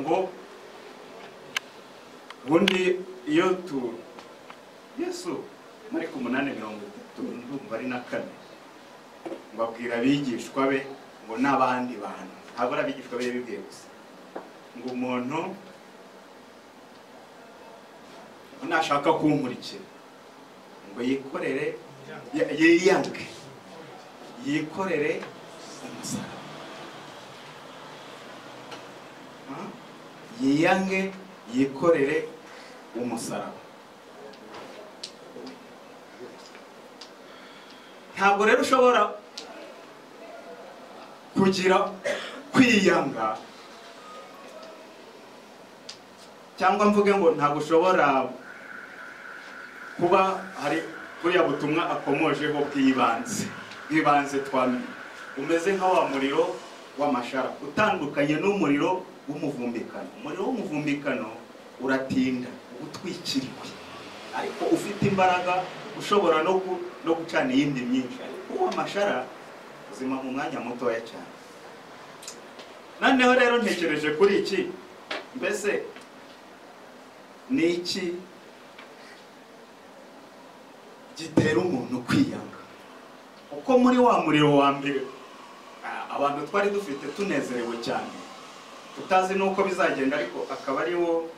ngo ubundi iyo Yesu muri 8:30 ndumva ari na 4 ngo abwira abigishwa be ngo n'abandi bantu ntabwo abigishwa be bibwiye gusa ngo umuntu nashaka kunkurikira ngo yikorere yikorere umusaraba yiyange yikorere umusaraba. Ntabwo rero ushobora kugira kwiyanga cyangwa mvuge ngo ntabwo ushobora kuba hari buriya butumwa akomojeho bw'ibanze twamenye umeze nka wa muriro w'amashara utandukanye n'umuriro w'umuvumbikano. Umuriro w'umuvumbikano uratinda utwikiriwe ariko ufite imbaraga ushobora no gucana iyindi myinshi, ariko uw'amashara uzima mu mwanya mutoya cyane. Noneho rero ntekereje kuri iki, mbese ni iki gitera umuntu kwiyanga? Uko muri wa muriro wa mbere abantu twari dufite tunezerewe cyane tutazi nuko bizagenda, ariko akaba ari wo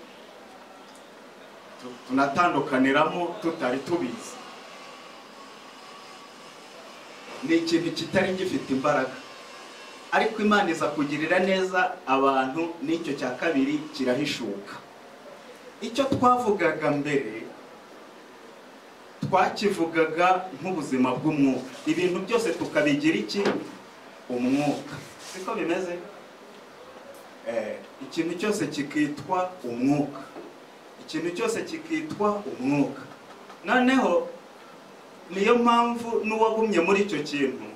tunatandukaniramo tutari tubizi. Ni ikintu kitari gifite imbaraga, ariko Imana iza kugirira neza abantu, n'icyo cya kabiri kirahishuka. Icyo twavugaga mbere twakivugaga nk'ubuzima bw'umwuka, ibintu byose tukabigira iki? Umwuka. Siko bimeze? Ikintu cyose kikitwa umwuka, ikintu cyose kikitwa umwuka. Noneho niyo mpamvu n'uwagumye muri icyo kintu,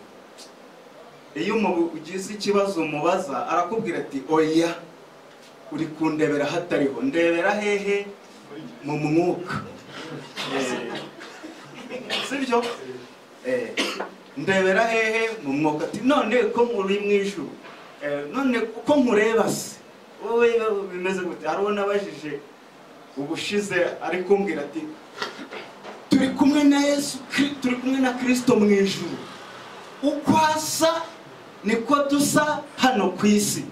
iyo ugize ikibazo umubaza arakubwira ati oya uri kundebera hatariho, ndebera hehe? Mu mwuka. Sibyo? Ndebera hehe? Mu mwuka. Ati none ko muri mu ijuru, none ko nkureba se wowe bimeze gute? Hariho nabajije ubushize ari kumbwira ati turi kumwe na Yesu, turi kumwe na Kristo mu ijuru, uko asa niko dusa hano ku isi.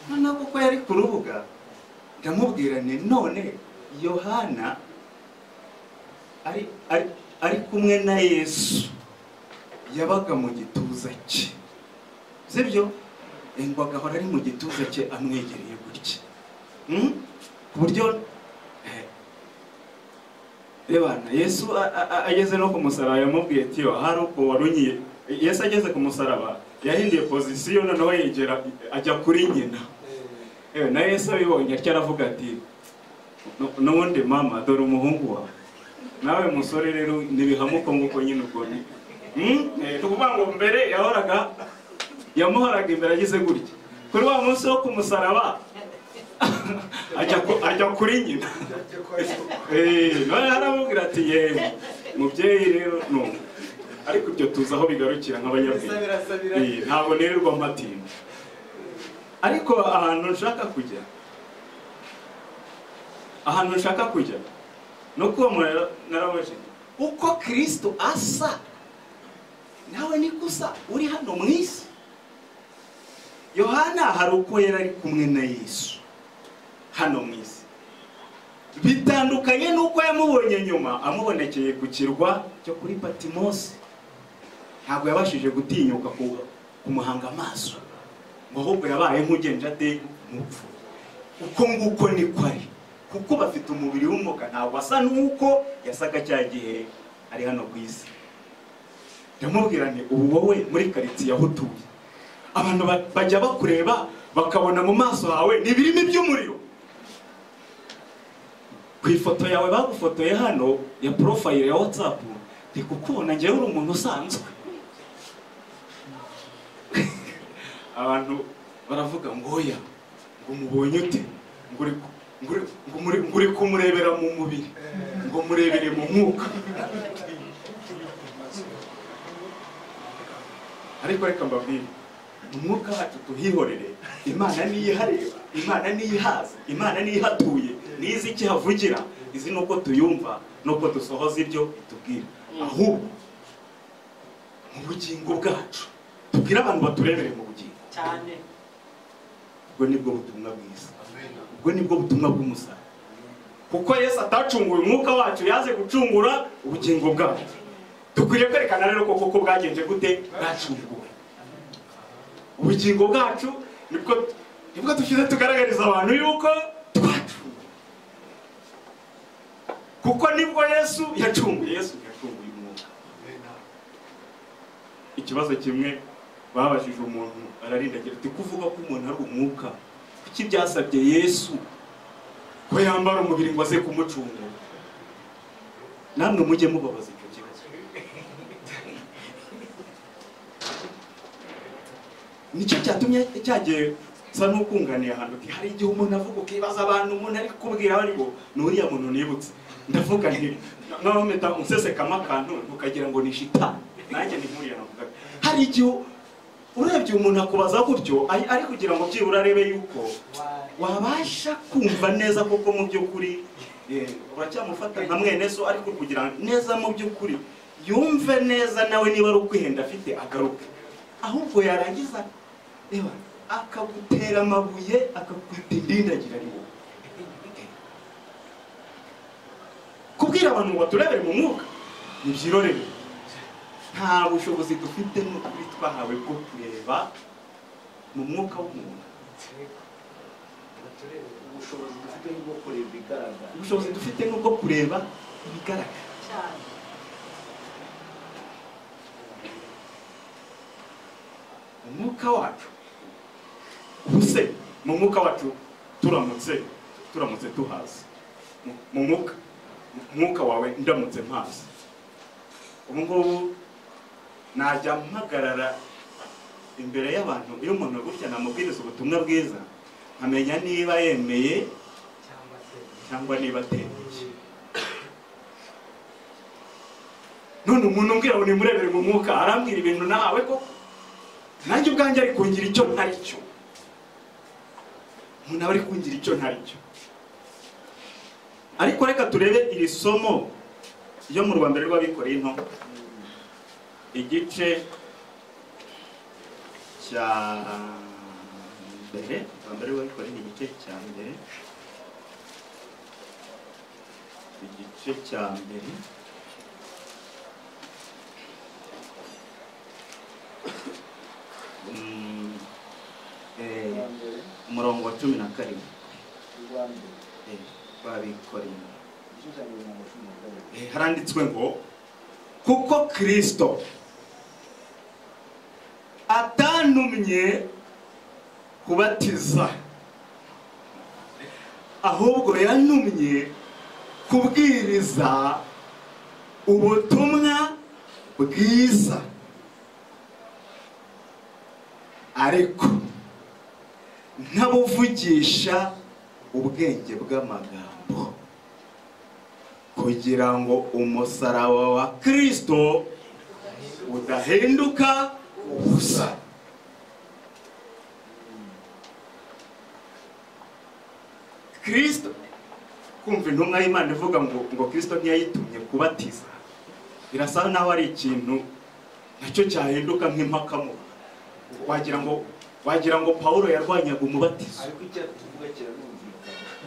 Noneho kuko yari ku rubuga ndamubwira nti none Yohana ari kumwe na Yesu yabaga mu gituza cye, sibyo? Ngo agahora ari mu gituza cye amwegereye gutya, ku buryo rebana Yesu ageze no ku musaraba yamubwiye ati yo hari uko warunyiye. Yesu ageze ku musaraba yahinduye pozisiyo, noneho yegera ajya kuri nyina. Na Yesu abibonye atyo aravuga ati n'ubundi mama dore umuhungu wawe, nawe musore rero nibihamuko nguko nyine ubwo tuvuga ngo mbere yamuhoraga imbere agize gutya, kuri wa munsi wo ku musaraba ajya kuri nyina. None aramubwira ati yewe mubyeyi rero no, ariko ibyo tuzi aho bigarukira nk'abanyabwenge, ntabwo nirirwa matinda. Ariko ahantu nshaka kujya nuko narabaje uko Kristo asa nawe niko usa uri hano mu isi. Yohana hari uko yari ari kumwe na Yesu hano mu isi, bitandukanye nuko yamubonye nyuma amubonekeye ku kirwa cyo kuri Patimosi. Ntabwo yabashije gutinyuka kumuhanga amaso, ngo ahubwo yabaye nk'ugenje ate mupfu. Uko nguko niko ari, kuko bafite umubiri w'umwuka, ntabwo asa nuko yasaga cya gihe ari hano ku isi. Ndamubwira nti ubu wowe muri karitsiye aho utuye abantu bajya bakureba bakabona mu maso hawe n'ibirimi by'umuriro. Ku ifoto yawe bagufotoye hano ya profile ya WhatsApp, ndi kukubona njyewe uri umuntu usanzwe. Abantu baravuga ngo oya, ngo mubonye ute? Ngo muri kumurebera mu mubiri, ngo murebere mu mwuka. Ariko reka mbabwire, umwuka wacu tuhihorere, Imana niyo ihareba. Imana niyihaza, Imana niyihatuye, nizi ikihavugira, izi nuko tuyumva nuko dusohoza ibyo itubwira. Ahubwo mu bugingo bwacu tubwira abantu baturebere mu bugingo cyane. ubwo nibwo butumwa bwiza, ubwo nibwo butumwa bw'umusaraba. Kuko Yesu atacunguye umwuka wacu, yaze gucungura ubugingo bwacu. Dukwiriye kwerekana rero koko bwagenje gute, bwacunguwe. Ubugingo bwacu nibwo dufite tugaragariza abantu yuko twacunguwe. Kuko nibwo Yesu yacunguye umwuka. Ikibazo kimwe babajije umuntu ararindagira ati kuvuga ko umuntu ari umwuka, kuki byasabye Yesu ko yambara umubiri ngo aze kumucungura? Namwe mujye mubabaza icyo kibazo. Nicyo cyatumye cyagiye sa n'ukunganiye ahantu ati hari igihe umuntu avuga ukibaza abantu umuntu ari kubwira ariko n'uriya muntu nibutse, ndavuga nti naho meta unsesekamo akantu ukagira ngo ni shitani, nanjye ni nkuriya navuga. Hari igihe urebye umuntu akubaza gutyo ari kugira ngo byibura arebe yuko wabasha kumva neza koko mu by'ukuri uracyamufata nka mwene so, ariko kugira neza mu by'ukuri yumve neza nawe niba ari ukwihenda afite agaruke. Ahubwo yarangiza akagutera amabuye akakwita indindagira ari wowe. Kubwira abantu ngo baturebere mu mwuka ni byirorere. Nta bushobozi dufite n'ukuri twahawe bwo kureba mu mwuka w'umuntu. Ubushobozi dufite n'ubwo kureba ibigaragara. Ubushobozi dufite n'ubwo kureba ibigaragara. Umwuka wacu ubuse mu mwuka wacu turamutse tuhazi mu mwuka wawe ndamutse mpazi, ubu ngubu najya mpagarara imbere y'abantu iyo umuntu gutya namubwiriza ubutumwa bwiza nkamenya niba yemeye cyangwa niba atemeye. None umuntu umbwira ngo nimurebere mu mwuka arambwira ibintu nawe koko nanjye ubwanjye ari kungira icyo ntari cyo. Umuntu aba ari kungira icyo ntari cyo. Ariko reka turebe iri somo ryo mu Rwanda rw'abikoreye into, igice cya mbere. Rwanda rw'abikoreye igice cya mbere, igice cya mbere umurongo wa 17 babikoreye. Haranditswe ngo kuko Kristo atantumye kubatiza, ahubwo yantumye kubwiriza ubutumwa bwiza, ariko ntabuvugisha ubwenge bw'amagambo, kugira ngo umusaraba wa Kristo udahinduka ubusa. Kristo, kumva intumwa y'Imana ivuga ngo Kristo ntiyayitumye kubatiza, birasa naho ari ikintu nacyo cyahinduka nk'impakamo. Wagira ngo Paulo yarwanyaga umubatizo,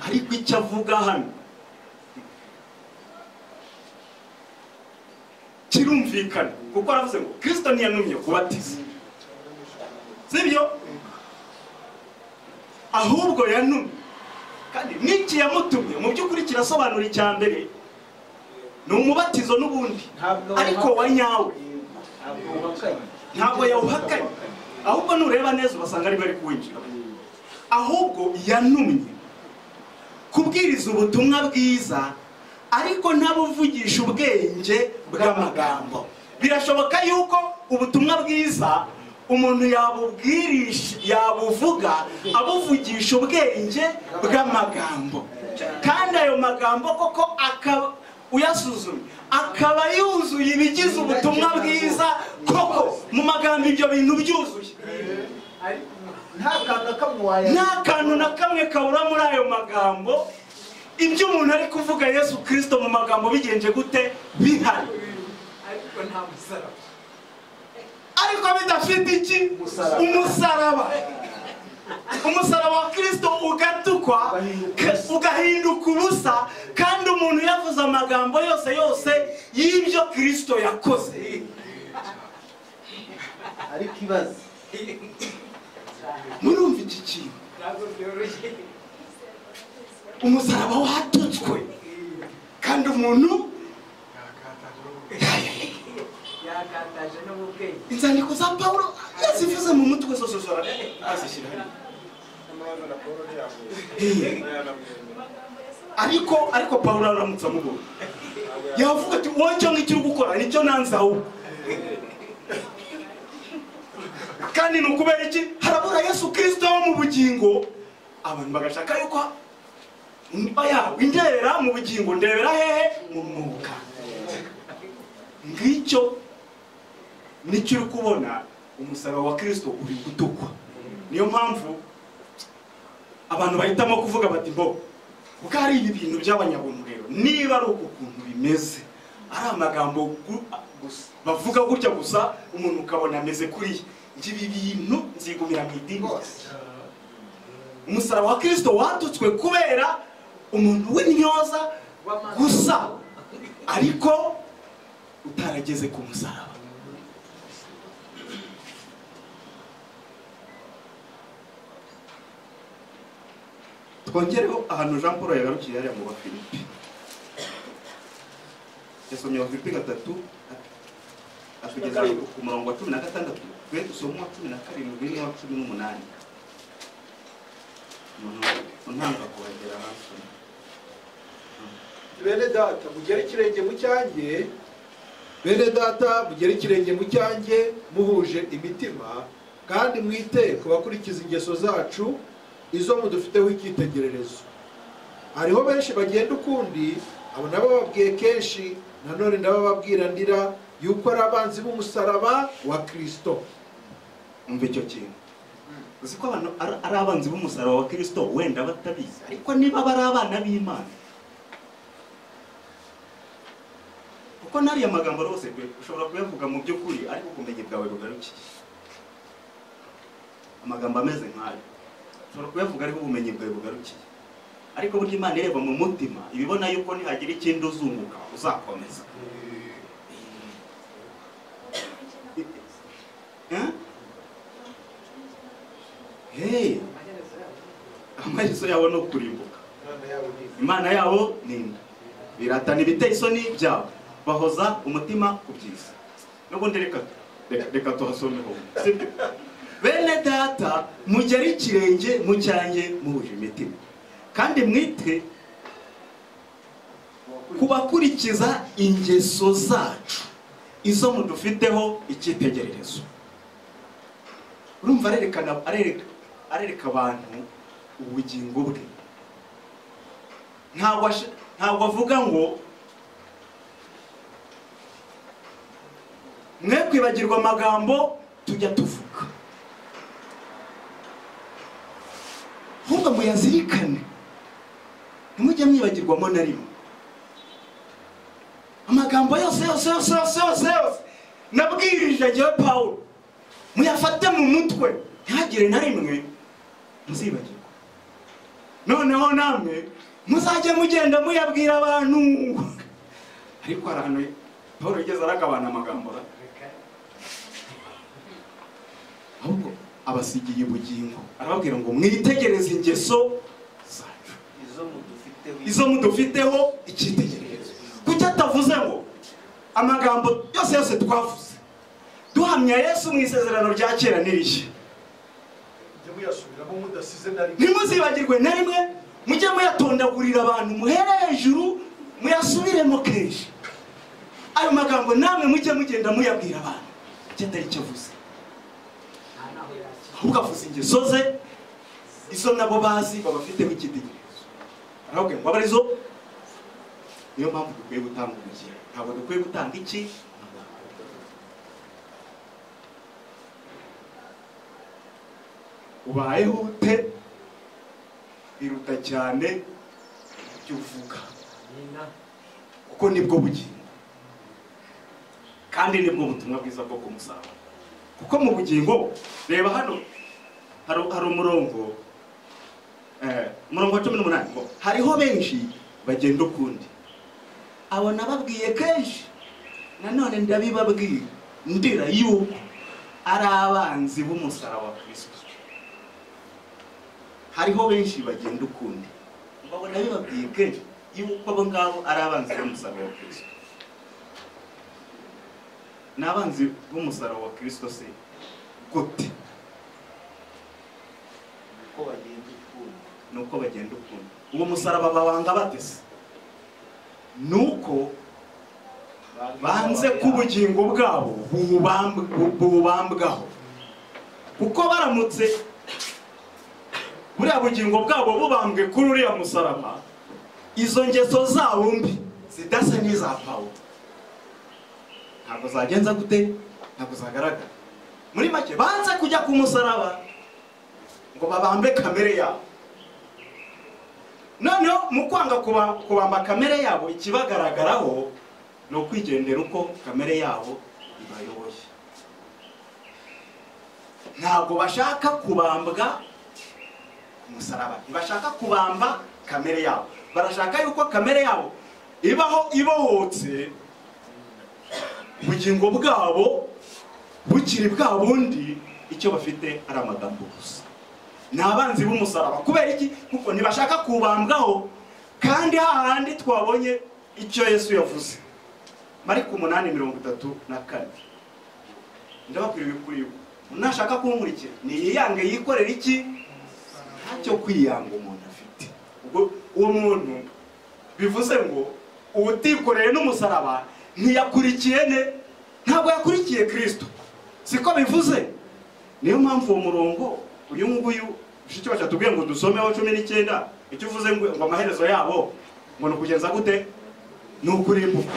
ariko icyo avuga hano kirumvikana, kuko aravuze ngo Kristo ntiyantumye kubatiza, sibyo? Ahubwo yantumye. Kandi n'iki yamutumye mu by'ukuri kirasobanura icya mbere ni umubatizo n'ubundi, ariko wa nyawe ntabwo yawuhakanye, ahubwo nureba neza ubasanga ari bari kuwinjira. Ahubwo yantumye kubwiriza ubutumwa bwiza, ariko ntabuvugisha ubwenge bw'amagambo. Birashoboka yuko ubutumwa bwiza umuntu yabuvuga abuvugisha ubwenge bw'amagambo, kandi ayo magambo koko uyasuzumye akaba yuzuye ibigize ubutumwa bwiza koko. Mu magambo ibyo bintu byuzuye, nta kantu na kamwe kabura muri ayo magambo. Ibyo umuntu ari kuvuga Yesu Kristo mu magambo bigenje gute bihari, ariko nta musaraba, ariko bidafite iki umusaraba. Umusaraba wa Kristo ugatukwa ugahinduka ubusa, kandi umuntu yavuze amagambo yose y'ibyo Kristo yakoze. ariko ibaze Murumva iki kintu? Umusaraba watutswe kandi umuntu yakataje no mubwenge. inzandiko za Paulo yazivuze mu mutwe sososora azishyira ariko Paulo aramutse amubona yavuga ati wowe cyo ngicyo uri gukora nicyo nanzaho. Kandi nukubera iki harabura Yesu Kristo wo mu bugingo, abantu bagashaka yuko indera mu bugingo ndebera hehe mu mwuka. Ngicyo nicyo uri kubona umusaraba wa Kristo uri gutukwa. Niyo mpamvu abantu bahitamo kuvuga bati bo kuko ari ibi bintu by'abanyabuntu rero niba ari uko kuntu bimeze ari amagambo bavuga gutya gusa umuntu ukabona ameze kuri ibi bintu nzigumira mu idini. Umusaraba wa Kristo watutswe kubera umuntu w'intyoza gusa, ariko utarageze ku musaraba. Twongereho ahantu Jean Paul yagarukiye hariya mu Bafilipi. Yasomye Abafilipi 3 atugeza ku murongo wa 16, twe dusoma wa 17 n'uwa 18. Untanga kubagera hasi. Bene data mugere ikirenge mu cyanjye, bene data mugere ikirenge mu cyanjye muhuje imitima, kandi mwite ku bakurikiza ingeso zacu izo mudufiteho icyitegererezo. Hariho benshi bagenda ukundi, abo nabo babwiye kenshi, nanone ndababwira ndira yuko ari abanzi b'umusaraba wa Kristo. Umva icyo kintu. Uzi ko abantu ari abanzi b'umusaraba wa Kristo wenda batabizi, ariko niba bari abana b'Imana, kuko nariya magambo rwose ushobora kuyavuga mu by'ukuri ariko ubumenyi bwawe bugarukiye. Amagambo ameze nk'ayo ushobora kuyavuga ariko ubumenyi bwawe bugarukiye, ariko burya Imana ireba mu mutima ibibona yuko nihagira ikindi uzunguka uzakomeza. Amaherezo yabo no kurimbuka. Imana yabo ninde? Biratana ibiteye isoni byabo, bahoza umutima ku byiza. N'ubundi reka tuhasomeho. Bene data mugere ikirenge mu cyanjye muhuje imitima, kandi mwite kubakurikiza ingeso zacu izo mudufiteho icyitegererezo. Urumva arereka abantu ubugingo bwe. Ntabwo avuga ngo mwe kwibagirwa amagambo tujya tuvuga, ahubwo muyazirikane, ntimujye mwibagirwamo na rimwe. Amagambo yose nabwirije njyewe Paulo muyafate mu mutwe, ntihagire na rimwe muzibagirwa. Noneho namwe muzajye mugenda muyabwira abantu. Ariko hari ahantu Paulo yigeze aragabana amagambo, ahubwo abasigiye ubugingo, arababwira ngo mwitegereze ingeso zacu izo mudufiteho icyitegererezo. Kuki atavuze ngo amagambo yose twavuze duhamya Yesu mu isezerano rya kera n'irishya ntimuzibagirwe na rimwe, mujye muyatondagurira abantu, muhere hejuru muyasubiremo kenshi. Ayo magambo namwe mujye mugenda muyabwira abantu icyo atari cyo avuze, ahubwo avuze ingeso ze izo nabo bazi babafiteho icyitegererezo. Arababwira ngo abarizo, niyo mpamvu dukwiye gutanga ubugingo, ntabwo dukwiye gutanga iki. ubayeho ute iruta cyane ibyo uvuga, kuko nibwo bugingo kandi nibwo butumwa bwiza bwo kumusaba. Kuko mu bugingo, reba hano hari umurongo wa 18 ngo hariho benshi bagenda ukundi, abo nababwiye kenshi nanone ndabibabwira ndira yuko ari abanzi b'umusaraba wa Kristo. Hariho benshi bagenda ukundi, abo nabibabwiye kenshi yuko abo ngabo ari abanzi b'umusaraba wa Kristo. N'abanzi b'umusaraba wa Kristo se gute? Nuko bagenda ukundi. Uwo musaraba babanga batese, nuko banze ko ubugingo bwabo bubambwaho. Kuko baramutse buriya bugingo bwabo bubambwe kuri uriya musaraba, izo ngeso zabo mbi zidasa n'iza Pawulo ntabwo zagenza gute, ntabwo zagaragara. Muri make banze kujya ku musaraba ngo babambe kamere yabo. Noneho mu kwanga kubamba kamere yabo, ikibagaragaraho ni ukwigendera uko kamere yabo ibayoboye. Ntabwo bashaka kubambwa umusaraba, ntibashaka kubamba kamere yabo, barashaka yuko kamere yabo ibaho ibohotse, ubugingo bwabo bukiri bwa bundi, icyo bafite ari amagambo gusa. Ni abanzi b'umusaraba. Kubera iki? Kuko ntibashaka kubambwaho. Kandi hahandi twabonye icyo Yesu yavuze, Mariko 8:34, ndababwira ibikuri yuko unashaka kunkurikira niyiyange yikorera iki? Ntacyo kwiyanga umuntu afite. Ubwo uwo muntu bivuze ngo utikoreye n'umusaraba ntiyakurikiye ne, ntabwo yakurikiye Kristo. Siko bivuze. Niyo mpamvu uwo murongo uyu nguyu ushiki wacu atubwiye ngo dusomeho 19, icyo uvuze ngo amaherezo yabo ngo nukugenza gute? Nukurimbuka.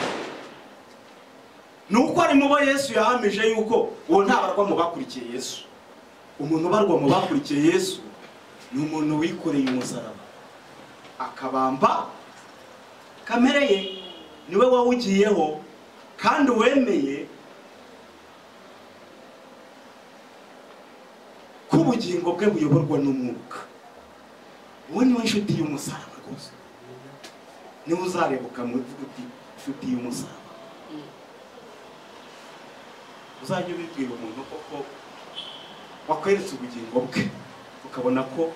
Nuko ari mu bo Yesu yahamije yuko uwo ntabarwa mu bakurikiye Yesu. Umuntu barwa mu bakurikiye Yesu ni umuntu wikoreye umusaraba akabamba kamere ye, niwe wawugiyeho kandi wemeye ko ubugingo bwe buyoborwa n'umwuka. Uwo niwe nshuti y'umusaraba rwose. Niwe uzareba ukamuvuga uti nshuti y'umusaraba. Uzajya ubibwira umuntu koko wakweretse ubugingo bwe, ukabona ko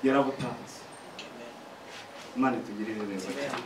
yarabutanze. Imana itugirire neza cyane.